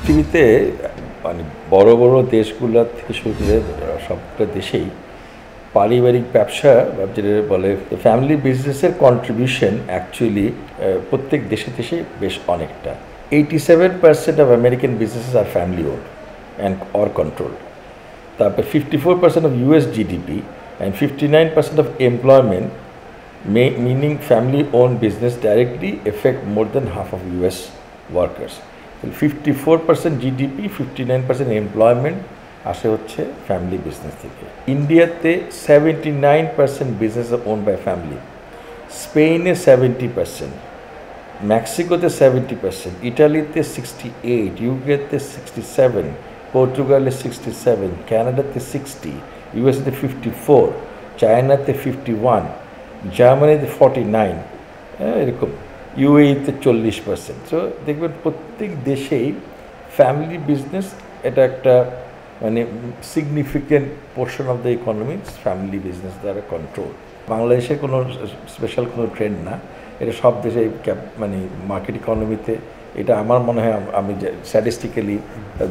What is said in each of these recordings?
পৃথিবীতে মানে বড় বড় দেশগুলো থেকে শুরু করে সবটা দেশেই পারিবারিক ব্যবসা বা যেটা বলে ফ্যামিলি বিজনেসের কন্ট্রিবিউশন অ্যাকচুয়ালি প্রত্যেক দেশে দেশে বেশ অনেকটা 87% of American businesses are family owned and or control. তারপর 54% of US GDP and 59% of employment meaning family owned business directly affect more than half of US workers. 54% GDP, 59% employment আসে হচ্ছে family business থেকে। ইন্ডিয়াতে 79% business on by family, স্পেনে 70%, মেক্সিকোতে 70%, ইটালিতে 68, ইউকেতে 67, পর্তুগালে 67, কানাডাতে 60, ইউএসএতে 54, চায়নাতে 51, জার্মানিতে 49, এরকম ইউএইতে 40%। সো দেখবেন প্রত্যেক দেশেই ফ্যামিলি বিজনেস এটা একটা মানে significant portion of the economy family business দ্বারা কন্ট্রোল। বাংলাদেশের কোনো স্পেশাল কোনো ট্রেন্ড না, এটা সব দেশে মানে মার্কেট ইকোনমিতে এটা আমার মনে হয় আমি স্ট্যাটিস্টিক্যালি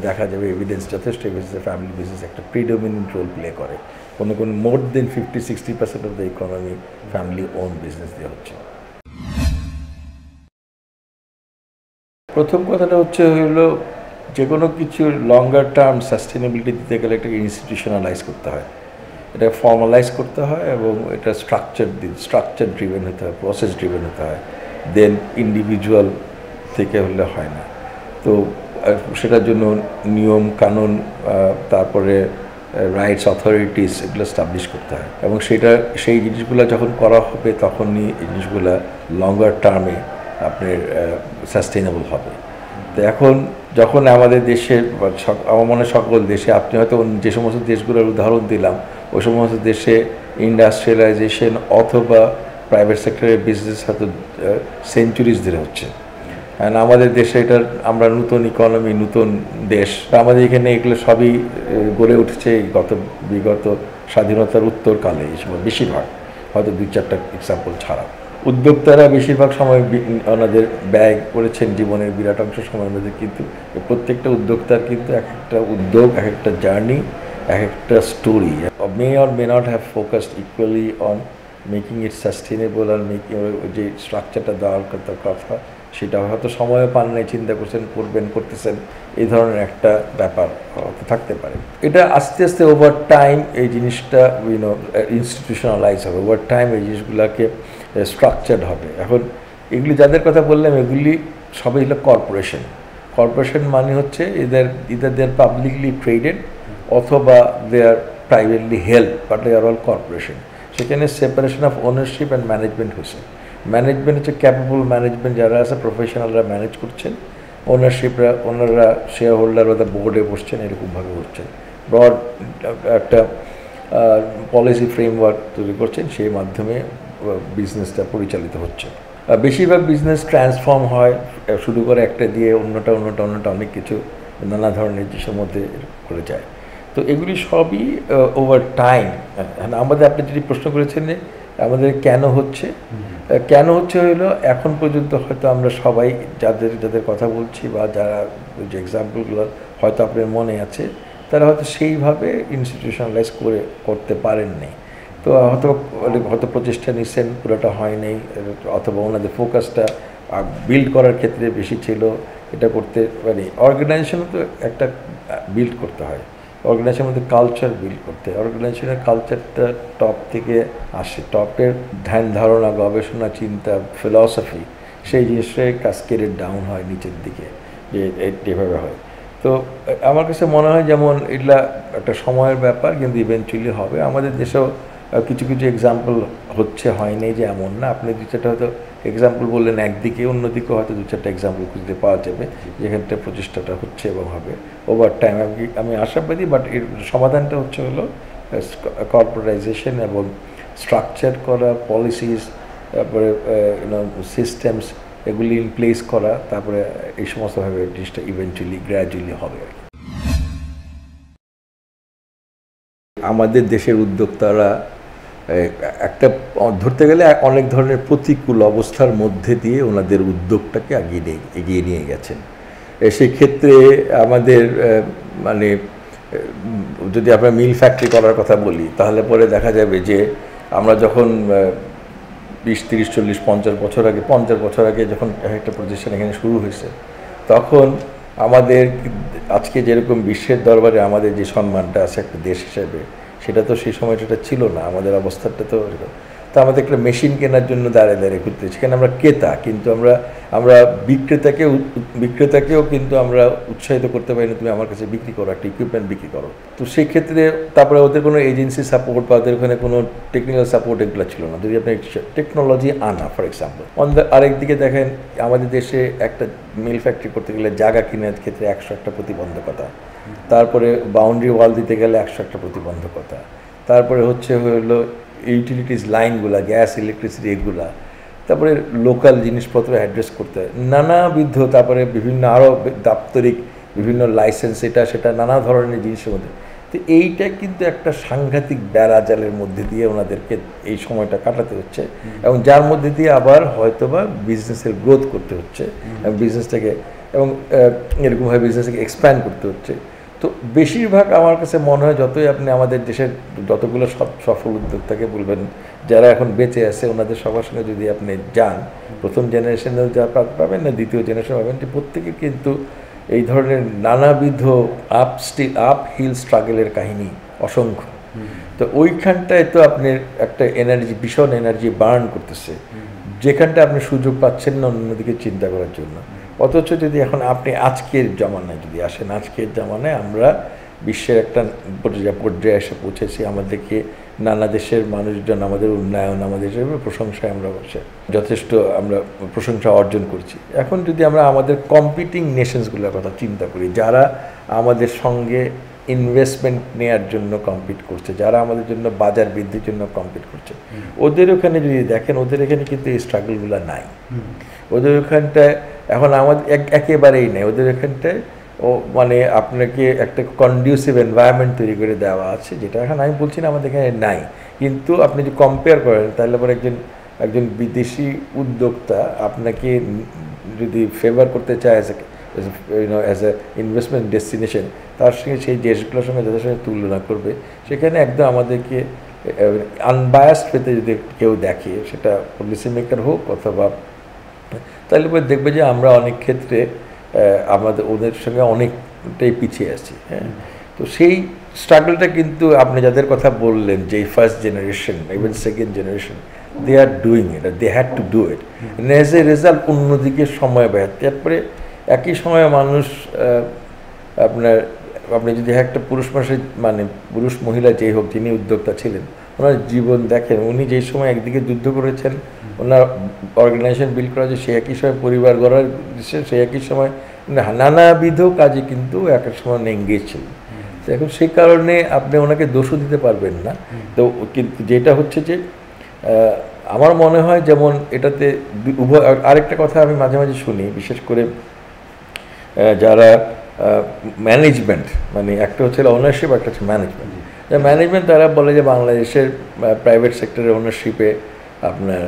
দেখা যাবে এভিডেন্স যথেষ্ট এভিডেন্সে ফ্যামিলি বিজনেস একটা প্রিডোমিনেন্ট রোল প্লে করে। কোনো মোর দেন 50-60% of the economy family own business দিয়ে হচ্ছে। প্রথম কথাটা হলো যে কোনো কিছু লঙ্গার টার্ম সাস্টেনেবিলিটি দিতে গেলে এটাকে ইনস্টিটিউশনালাইজ করতে হয়, এটা ফর্মালাইজ করতে হয় এবং এটা স্ট্রাকচার ড্রিভেন হতে হয়, প্রসেস ড্রিভেন হতে হয়, দেন ইন্ডিভিজুয়াল থেকে হলে হয় না। তো সেটার জন্য নিয়ম কানুন তারপরে রাইটস অথরিটিস এগুলো স্টাবলিশ করতে হয় এবং সেই জিনিসগুলো যখন করা হবে তখনই এই জিনিসগুলো লঙ্গার টার্মে আপনার সাস্টেনেবল হবে। তো এখন যখন আমাদের দেশের আমার মনে সকল দেশে আপনি হয়তো যে সমস্ত দেশগুলোর উদাহরণ দিলাম ওই সমস্ত দেশে ইন্ডাস্ট্রিয়ালাইজেশন অথবা প্রাইভেট সেক্টরের বিজনেস হয়তো সেঞ্চুরিজ ধরে হচ্ছে। অ্যান্ড আমাদের দেশে এটার আমরা নতুন ইকোনমি নতুন দেশ, আমাদের এখানে এগুলো সবই গড়ে উঠেছে বিগত স্বাধীনতার উত্তরকালে এই সময় বেশিরভাগ, হয়তো 2-4টা এক্সাম্পল ছাড়া। উদ্যোক্তারা বেশিরভাগ সময় ওনাদের ব্যয় করেছেন জীবনের বিরাট অংশ সময়ের মধ্যে, কিন্তু প্রত্যেকটা উদ্যোক্তার কিন্তু এক একটা উদ্যোগ, এক একটা জার্নি, এক একটা story May or may not have focused equally on making it sustainable are making যে স্ট্রাকচারটা দেওয়ার কথা সেটা হয়তো সময়ও পান নাই, চিন্তা করতেছেন, এই ধরনের একটা ব্যাপার হয়তো থাকতে পারে। এটা আস্তে আস্তে ওভার টাইম এই জিনিসটা ইনস্টিটিউশনালাইজ হবে, ওভার টাইম এই জিনিসগুলোকে স্ট্রাকচার্ড হবে। এখন এগুলি যাদের কথা বললাম এগুলি সবই হলো কর্পোরেশন মানে হচ্ছে either they are publicly traded অথবা they are privately held, but they are all corporation. সেখানে separation of ownership and management হয়েছে। ম্যানেজমেন্ট হচ্ছে ক্যাপেবল ম্যানেজমেন্ট, যারা আছে প্রফেশনালরা ম্যানেজ করছেন, ওনারা শেয়ার হোল্ডার বা বোর্ডে বসছেন, এরকমভাবে করছেন, ব্রড একটা পলিসি ফ্রেমওয়ার্ক তৈরি করছেন, সেই মাধ্যমে বিজনেসটা পরিচালিত হচ্ছে। বেশিরভাগ বিজনেস ট্রান্সফর্ম হয় শুরু করে একটা দিয়ে অন্যটা অনেক কিছু নানা ধরনের জিনিসের মধ্যে করে যায়। তো এগুলি সবই ওভার টাইম। আমাদের আপনি যদি প্রশ্ন করেছেন যে আমাদের কেন হচ্ছে হলো এখন পর্যন্ত হয়তো আমরা সবাই যাদের কথা বলছি বা যারা যে এক্সাম্পলগুলো হয়তো আপনার মনে আছে তারা হয়তো সেইভাবে ইনস্টিটিউশনালাইজ করতে পারেননি। তো হয়তো প্রচেষ্টা নিচ্ছেন, পুরোটা হয় নাই, অথবা ওনাদের ফোকাসটা বিল্ড করার ক্ষেত্রে বেশি ছিল। এটা করতে মানে অর্গানাইজেশনও তো একটা বিল্ড করতে হয়, অর্গানাইজেশনের মধ্যে কালচার বিল্ড করতে হয়। অর্গানাইজেশনের কালচারটা টপ থেকে আসে, টপের ধ্যান ধারণা, গবেষণা, চিন্তা, ফিলসফি, সেই জিনিসটাই কাস্কেডেড ডাউন হয় নিচের দিকে, যে এভাবে হয়। তো আমার কাছে মনে হয় যেমন এগুলা একটা সময়ের ব্যাপার, কিন্তু ইভেনচুয়ালি হবে। আমাদের দেশেও কিছু এক্সাম্পল হয়নি যে এমন না। আপনি 2-4টা হয়তো এক্সাম্পল বললেন একদিকে, অন্যদিকেও হয়তো 2-4টা এক্সাম্পল খুঁজতে পাওয়া যাবে যেখানটা প্রচেষ্টাটা হচ্ছে এবং হবে ওভার টাইম। আমি আশাবাদী, বাট এর সমাধানটা হলো কর্পোরেটাইজেশন এবং স্ট্রাকচার করা, পলিসিস, তারপরে সিস্টেমস এগুলি ইন প্লেস করা, তারপরে এই সমস্তভাবে জিনিসটা ইভেন্চুয়ালি গ্র্যাজুয়ালি হবে। আমাদের দেশের উদ্যোক্তারা একটা ধরতে গেলে অনেক ধরনের প্রতিকূল অবস্থার মধ্যে দিয়ে ওনাদের উদ্যোগটাকে এগিয়ে নিয়ে গেছেন। সেই ক্ষেত্রে আমাদের মানে যদি আমরা মিল ফ্যাক্টরি করার কথা বলি তাহলে পরে দেখা যাবে যে আমরা যখন 20, 30, 40, 50 বছর আগে 50 বছর আগে যখন একটা প্রতিষ্ঠান এখানে শুরু হয়েছে তখন আমাদের আজকে যেরকম বিশ্বের দরবারে আমাদের যে সম্মানটা আছে একটা দেশ হিসেবে সেটা তো সেই সময়টা ছিল না। আমাদের অবস্থাটা তো আমাদের একটা মেশিন কেনার জন্য দাঁড়িয়ে দাঁড়িয়ে ঘুরতে সেখানে আমরা ক্রেতা, কিন্তু আমরা বিক্রেতাকেও কিন্তু আমরা উৎসাহিত করতে পারি না তুমি আমার কাছে বিক্রি করো, একটা ইকুইপমেন্ট বিক্রি করো। তো সেই ক্ষেত্রে তারপরে ওদের কোনো এজেন্সি সাপোর্ট বা ওদের ওখানে কোনো টেকনিক্যাল সাপোর্ট এগুলো ছিল না। যদি আপনি টেকনোলজি আনা ফর এক্সাম্পল আরেকদিকে দেখেন আমাদের দেশে একটা মিল ফ্যাক্টরি করতে গেলে জায়গা কেনার ক্ষেত্রে 100 প্রতিবন্ধকতা, তারপরে বাউন্ডারি ওয়াল দিতে গেলে 100 প্রতিবন্ধকতা, তারপরে হলো ইউটিলিটিস লাইনগুলা, গ্যাস, ইলেকট্রিসিটি এগুলা, তারপরে লোকাল জিনিসপত্র অ্যাড্রেস করতে হয় নানাবিধ, তারপরে বিভিন্ন আরও দাপ্তরিক বিভিন্ন লাইসেন্স এটা সেটা নানা ধরনের জিনিসের মধ্যে। তো এইটা কিন্তু একটা সাংঘাতিক বেড়াজালের মধ্যে দিয়ে ওনাদেরকে এই সময়টা কাটাতে হচ্ছে এবং যার মধ্যে দিয়ে আবার হয়তোবা বিজনেসের গ্রোথ করতে হচ্ছে এবং বিজনেসটাকে এবং এরকমভাবে বিজনেসটাকে এক্সপ্যান্ড করতে হচ্ছে। তো বেশিরভাগ আমার কাছে মনে হয় যতই আপনি আমাদের দেশের যতগুলো সফল উদ্যোক্তাকে বলবেন যারা এখন বেঁচে আছে ওনাদের সবার সঙ্গে যদি আপনি যান, প্রথম জেনারেশনেও যা পাবেন না দ্বিতীয় জেনারেশন পাবেন, যে প্রত্যেকে কিন্তু এই ধরনের নানাবিধ আপ হিল স্ট্রাগলের কাহিনী অসংখ্য। তো ওইখানটায় তো আপনি একটা এনার্জি, ভীষণ এনার্জি বার্ন করতেছে, যেখানটা আপনি সুযোগ পাচ্ছেন না অন্যদিকে চিন্তা করার জন্য। অথচ যদি এখন আপনি আজকের জামানায় যদি আসেন, আজকের জামানায় আমরা বিশ্বের একটা পর্যায়ে এসে পৌঁছেছি, আমাদেরকে নানা দেশের মানুষজন আমাদের উন্নয়ন, আমাদের প্রশংসায় আমরা যথেষ্ট আমরা প্রশংসা অর্জন করছি। এখন যদি আমরা আমাদের কম্পিটিং নেশনসগুলোর কথা চিন্তা করি, যারা আমাদের সঙ্গে ইনভেস্টমেন্ট নেওয়ার জন্য কম্পিট করছে, যারা আমাদের জন্য বাজার বৃদ্ধির জন্য কম্পিট করছে, ওদের ওখানে যদি দেখেন ওদের এখানে কিন্তু এই স্ট্রাগলগুলো নাই। ওদের ওখানটায় এখন আমাদের একেবারেই নেই। ওদের এখানটায় মানে আপনাকে একটা কন্ডিউসিভ এনভায়রনমেন্ট তৈরি করে দেওয়া আছে, যেটা এখন আমি বলছি না আমাদের এখানে নাই, কিন্তু আপনি যদি কম্পেয়ার করেন তাহলে পরে একজন বিদেশি উদ্যোক্তা আপনাকে যদি ফেভার করতে চায় অ্যাজ এ ইনভেস্টমেন্ট ডেস্টিনেশন, তার সঙ্গে সেই দেশগুলোর সঙ্গে যাদের সঙ্গে তুলনা করবে, সেখানে একদম আমাদেরকে আনবায়াসড পেতে যদি কেউ দেখে, সেটা পলিসি মেকার হোক অথবা, তাহলে পরে দেখবে যে আমরা অনেক ক্ষেত্রে আমাদের ওদের সঙ্গে অনেকটাই পিছিয়ে আছি। হ্যাঁ, তো সেই স্ট্রাগলটা কিন্তু আপনি যাদের কথা বললেন যে first generation even second generation, they are doing it, they had to do it, as a result অন্যদিকে সময় ব্যয়। তারপরে একই সময়ে মানুষ আপনি যদি একটা পুরুষ মানুষের মানে পুরুষ মহিলা যেই হোক যিনি উদ্যোক্তা ছিলেন, ওনার জীবন দেখেন, উনি যেই সময় একদিকে যুদ্ধ করেছেন, ওনার অর্গানাইজেশন বিল্ড করা হয়েছে, সেই একই সময় পরিবার গড়ার সেই একই সময় নানাবিধ কাজে কিন্তু এক এক সময় এঙ্গেজ ছিলেন। তো এখন সেই কারণে আপনি ওনাকে দোষও দিতে পারবেন না। তো কিন্তু যেটা হচ্ছে যে আমার মনে হয় যেমন এটাতে উভয়, আরেকটা কথা আমি মাঝে মাঝে শুনি, বিশেষ করে যারা ম্যানেজমেন্ট, মানে একটা হচ্ছে ওনারশিপ, একটা হচ্ছে ম্যানেজমেন্ট। ম্যানেজমেন্ট তারা বলে যে বাংলাদেশের প্রাইভেট সেক্টরের ওনারশিপে আপনার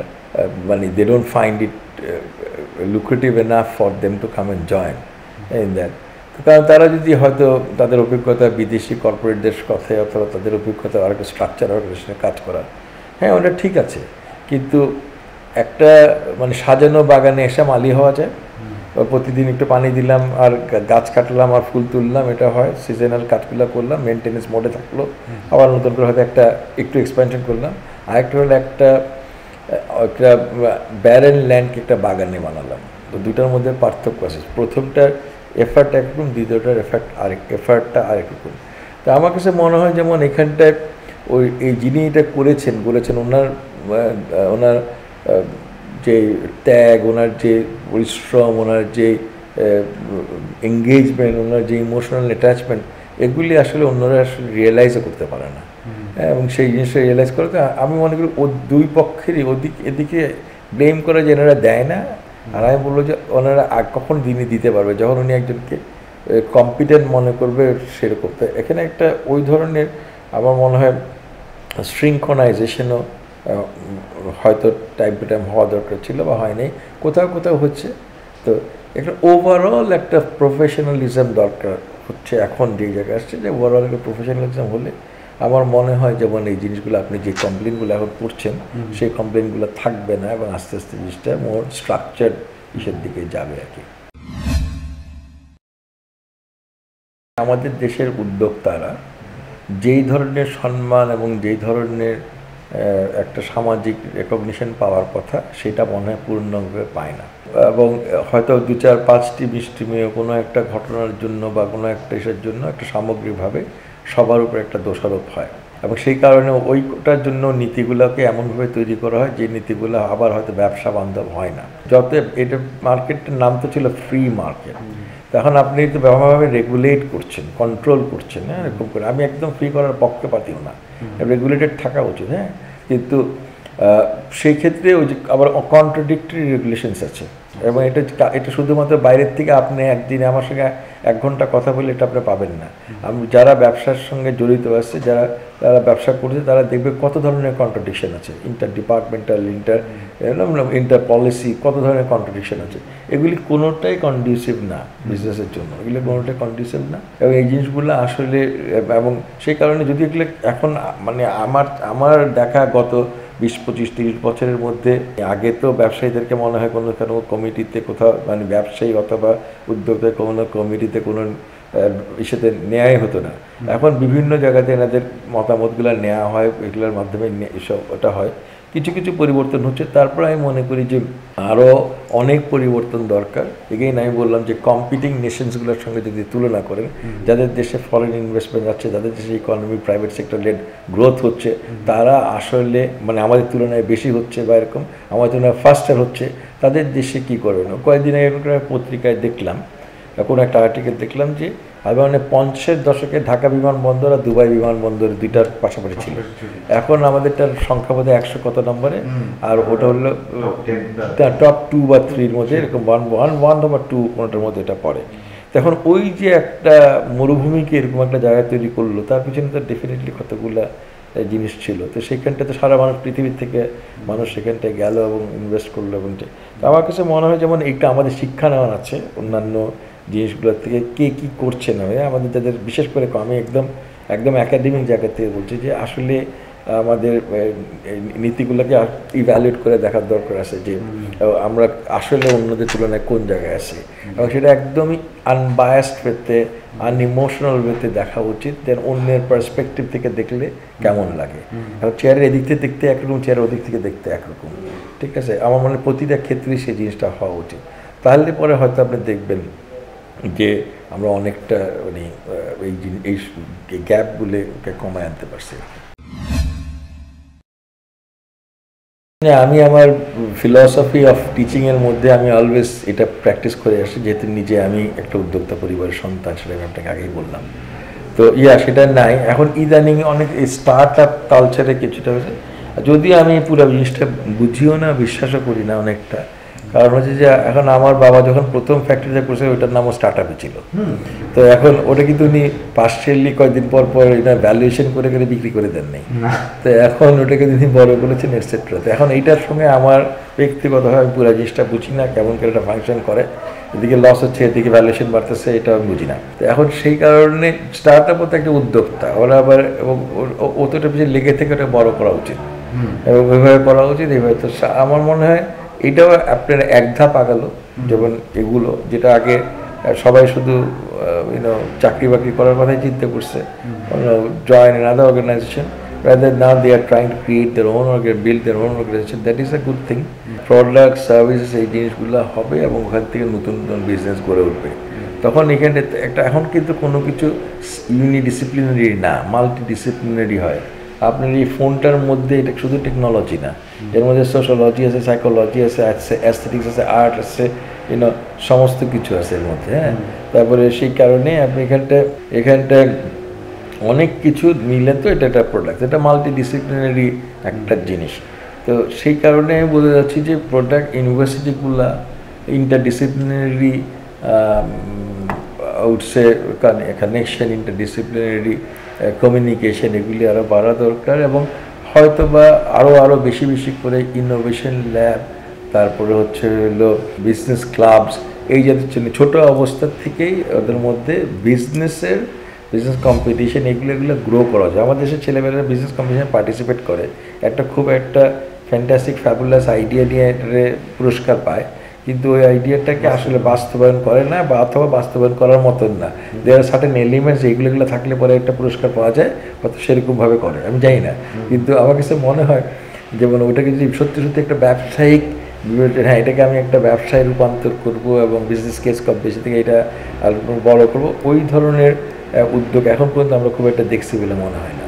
মানে they don't find it lucrative enough for them to come and join in that. কারণ তারা যদি হয়তো তাদের অভিজ্ঞতা বিদেশি কর্পোরেটদের কথায় অথবা তাদের অভিজ্ঞতা আর একটা স্ট্রাকচার অর্গানাইজেশনে কাজ করা, হ্যাঁ ওটা ঠিক আছে, কিন্তু একটা মানে সাজানো বাগানে এসে মালি হওয়া যায়, প্রতিদিন একটু পানি দিলাম আর গাছ কাটলাম আর ফুল তুললাম, এটা হয়। সিজনাল কাজগুলো করলাম, মেনটেন্যান্স মোডে থাকলো, আবার নতুন করে হয়তো একটু এক্সপেনশন করলাম। আরেকটা হলো একটা ব্যারেন ল্যান্ডকে একটা বাগানে বানালাম। তো দুটার মধ্যে পার্থক্য আছে, প্রথমটার এফার্ট একরকম, দ্বিতীয়টার এফার্টটা আরেক রকম। তো আমার কাছে মনে হয় যেমন এখানটায় এই যিনি এটা বলেছেন ওনার যে ত্যাগ, ওনার যে পরিশ্রম, ওনার যে এঙ্গেজমেন্ট, ওনার যে ইমোশনাল অ্যাটাচমেন্ট, এগুলি আসলে অন্যরা আসলে রিয়েলাইজও করতে পারে না। এবং সেই জিনিসটা রিয়েলাইজ করতে আমি মনে করি দুই পক্ষেরই এদিকে ব্লেম করে যে এনারা দেয় না, আর আমি বলবো যে ওনারা কখন দিনই দিতে পারবে যখন উনি একজনকে কম্পিটেন্ট মনে করবে সেরকম। তো এখানে একটা ওই ধরনের আমার মনে হয় শৃঙ্খলাইজেশনও হয়তো টাইম টু টাইম হওয়া দরকার ছিল বা হয়নি, কোথাও কোথাও হচ্ছে। তো একটা ওভারঅল একটা প্রফেশনালিজম দরকার হচ্ছে এখন যে জায়গায় আসছে, যে ওভারঅল একটা প্রফেশনালিজম হলে আমার মনে হয় যেমন এই জিনিসগুলো আপনি যে কমপ্লেনগুলো এখন করছেন সেই কমপ্লেনগুলো থাকবে না এবং আস্তে আস্তে জিনিসটা মোর স্ট্রাকচার্ড ইসের দিকে যাবে আর কি। আমাদের দেশের উদ্যোক্তারা যেই ধরনের সম্মান এবং যেই ধরনের একটা সামাজিক রেকগনিশন পাওয়ার কথা সেটা মনে হয় পূর্ণভাবে পায় না, এবং হয়তো 2-4-5টি স্ট্রিমে কোনো একটা ঘটনার জন্য বা কোনো একটা ইসের জন্য একটা সামগ্রিকভাবে সবার উপর একটা দোষারোপ হয়, এবং সেই কারণে ওইটার জন্য নীতিগুলোকে এমনভাবে তৈরি করা হয় যে নীতিগুলো আবার হয়তো ব্যবসা বান্ধব হয় না। যত এটা মার্কেটের নাম তো ছিল ফ্রি মার্কেট, তখন আপনি তো ব্যাপকভাবে রেগুলেট করছেন, কন্ট্রোল করছেন, হ্যাঁ, এরকম করে আমি একদম ফ্রি করার পক্ষপাতিও না, রেগুলেটেড থাকা উচিত, হ্যাঁ, কিন্তু সেই ক্ষেত্রে ওই যে আবার কন্ট্রাডিক্টরি রেগুলেশনস আছে, এবং এটা শুধুমাত্র বাইরের থেকে আপনি একদিনে আমার সঙ্গে 1 ঘন্টা কথা বলে এটা আপনি পাবেন না। আমি যারা ব্যবসার সঙ্গে জড়িত আছে, যারা ব্যবসা করছে, তারা দেখবে কত ধরনের কন্ট্রাডিকশন আছে, ইন্টার ডিপার্টমেন্টাল, ইন্টার পলিসি, কত ধরনের কন্ট্রাডিকশন আছে। এগুলি কোনোটাই কন্ডিউসিভ না বিজনেসের জন্য, এগুলি কোনোটাই কন্ডিউসিভ না, এবং এই জিনিসগুলো আসলে, এবং সেই কারণে যদি এগুলো এখন মানে আমার দেখা গত 20-25-30 বছরের মধ্যে, আগে তো ব্যবসায়ীদেরকে মনে হয় কোনো কমিটিতে কোথাও মানে ব্যবসায়ী অথবা উদ্যোক্তার কোনো কমিটিতে কোনো ইসেতে নেওয়াই হতো না। এখন বিভিন্ন জায়গাতে এনাদের মতামতগুলো নেওয়া হয়, এগুলোর মাধ্যমে এসব ওটা হয়, কিছু কিছু পরিবর্তন হচ্ছে। তারপর আমি মনে করি যে আরও অনেক পরিবর্তন দরকার। এগেইন আমি বললাম যে কম্পিটিং নেশনসগুলোর সঙ্গে যদি তুলনা করেন, যাদের দেশে ফরেন ইনভেস্টমেন্ট যাচ্ছে, যাদের দেশে economy private sector led growth হচ্ছে, তারা আসলে মানে আমাদের তুলনায় বেশি হচ্ছে বা এরকম আমাদের তুলনায় ফাস্টার হচ্ছে, তাদের দেশে কী করবে না। কয়েকদিন আগে পত্রিকায় দেখলাম, কোনো একটা আর্টিকেল দেখলাম যে মানে 50-এর দশকে ঢাকা বিমানবন্দর আর দুবাই বিমানবন্দর দুইটার পাশাপাশি ছিল, এখন আমাদেরটার সংখ্যা বোধহয় 100 কত নম্বরে, আর ওটা হলো টপ 2 বা 3-র মধ্যে, এরকম 1 অথবা 2 কোনোটার মধ্যে এটা পড়ে। তখন ওই যে একটা মরুভূমিকে এরকম একটা জায়গা তৈরি করলো, তার পিছনে তো ডেফিনেটলি কতগুলা জিনিস ছিল। তো সেইখানটাতে সারা মানুষ পৃথিবীর থেকে মানুষ সেখানটায় গেল এবং ইনভেস্ট করলো, এবং তো আমার কাছে মনে হয় যেমন এইটা আমাদের শিক্ষা নেওয়ার আছে অন্যান্য জিনিসগুলোর থেকে, কে কী করছে না। আমাদের যাদের বিশেষ করে আমি একদম একাডেমিক জায়গা থেকে বলছি যে আসলে আমাদের নীতিগুলোকে ইভ্যালুয়েট করে দেখার দরকার আছে যে আমরা আসলে অন্যদের তুলনায় কোন জায়গায় আছি, এবং সেটা একদমই আনবায়াসড ওয়েতে, আনইমোশনাল ওয়েতে দেখা উচিত। দেন অন্যের পার্সপেক্টিভ থেকে দেখলে কেমন লাগে, এবং চেয়ারের এদিক থেকে দেখতে একরকম, চেয়ারের ওদিক থেকে দেখতে একরকম, ঠিক আছে। আমার মনে হয় প্রতিটা ক্ষেত্রেই সেই জিনিসটা হওয়া উচিত। তাহলে পরে হয়তো আপনি দেখবেন যে আমরা অনেকটা মানে এই গ্যাপগুলোকে কমায় আনতে পারছি। আমি আমার ফিলসফি অফ টিচিংয়ের মধ্যে আমি অলওয়েজ এটা প্র্যাকটিস করে আসি, যেহেতু নিজে আমি একটা উদ্যোক্তা পরিবারের সন্তান, সেটা আমি আপনাকে আগেই বললাম। তো সেটা নাই এখন ইদানিং অনেক স্টার্ট আপ কালচারে কিছুটা হয়েছে, যদিও আমি পুরো জিনিসটা বুঝিও না, বিশ্বাসও করি না অনেকটা। কারণ হচ্ছে যে এখন আমার বাবা যখন প্রথম ফ্যাক্টরিটা করছে, ওইটার নামও স্টার্ট আপে ছিল। তো এখন ওটা কিন্তু উনি পার্সিয়ালি কয়েকদিন পর এটা ভ্যালুয়েশন করে বিক্রি করে দেন নাই। তো এখন ওটাকে তিনি বড় করেছেন এটসেট্রা। তো এখন এইটার সঙ্গে আমার ব্যক্তিগতভাবে আমি পুরো জিনিসটা বুঝি না, কেমন করে এটা ফাংশন করে, এদিকে লস হচ্ছে, এদিকে ভ্যালুয়েশন বাড়তেছে, এটা আমি বুঝি না। তো এখন সেই কারণে স্টার্ট আপ হতে একটা উদ্যোক্তা ওরা আবার, এবং অতটা বেশি লেগে থেকে ওটা বড় করা উচিত, এবং ওইভাবে করা উচিত এইভাবে। তো আমার মনে হয় এটাও আপনার এক ধাপ আগালো, যেমন এগুলো যেটা আগে সবাই শুধু চাকরি বাকরি করার কথাই চিন্তা করছে, join in other organisation, rather now they are trying to create their own build their own organization. That is a good thing. Product services এই জিনিসগুলো হবে, এবং ওখান থেকে নতুন নতুন বিজনেস গড়ে উঠবে। তখন এখানে একটা এখন কিন্তু কোনো কিছু ইউনিডিসিপ্লিনারি না, মাল্টিডিসিপ্লিনারি হয়। আপনার এই ফোনটার মধ্যে এটা শুধু টেকনোলজি না, এর মধ্যে সোশ্যোলজি আছে, সাইকোলজি আছে, অ্যাস্থেটিক্স আছে, আর্ট আছে, সমস্ত কিছু আছে এর মধ্যে। হ্যাঁ, তারপরে সেই কারণে আপনি এখানটায় অনেক কিছু মিলে তো এটা একটা প্রোডাক্ট, এটা মাল্টিডিসিপ্লিনারি একটা জিনিস। তো সেই কারণে আমি বলতে যাচ্ছি যে প্রোডাক্ট ইউনিভার্সিটিগুলা ইন্টারডিসিপ্লিনারি উঠছে, কানেকশন, ইন্টারডিসিপ্লিনারি কমিউনিকেশন, এগুলি আরও বাড়া দরকার, এবং হয়তো বা আরও বেশি বেশি করে ইনোভেশন ল্যাব, তারপরে হচ্ছে হলো বিজনেস ক্লাবস, এই জাতীয় ছোটো অবস্থা থেকেই ওদের মধ্যে বিজনেস কম্পিটিশন এগুলো গ্রো করা যায়। আমাদের দেশের ছেলেমেয়েরা বিজনেস কম্পিটিশনে পার্টিসিপেট করে, খুব একটা ফ্যান্টাস্টিক ফ্যাবুলাস আইডিয়া নিয়ে পুরস্কার পায়, কিন্তু ওই আইডিয়াটাকে আসলে বাস্তবায়ন করে না, বা অথবা বাস্তবায়ন করার মতন না। দেয়ার সার্টেন এলিমেন্টস এগুলো থাকলে পরে একটা পুরস্কার পাওয়া যায়, হয়তো সেরকমভাবে করে, আমি জানি না। কিন্তু আমার কাছে মনে হয় যেমন ওইটাকে যদি সত্যি সত্যি একটা ব্যবসায়িক, হ্যাঁ এটাকে আমি একটা ব্যবসায় রূপান্তর করব এবং বিজনেস কেস বেশি থেকে এটা বড় করব, ওই ধরনের উদ্যোগ এখন পর্যন্ত আমরা খুব একটা দেখছি বলে মনে হয় না।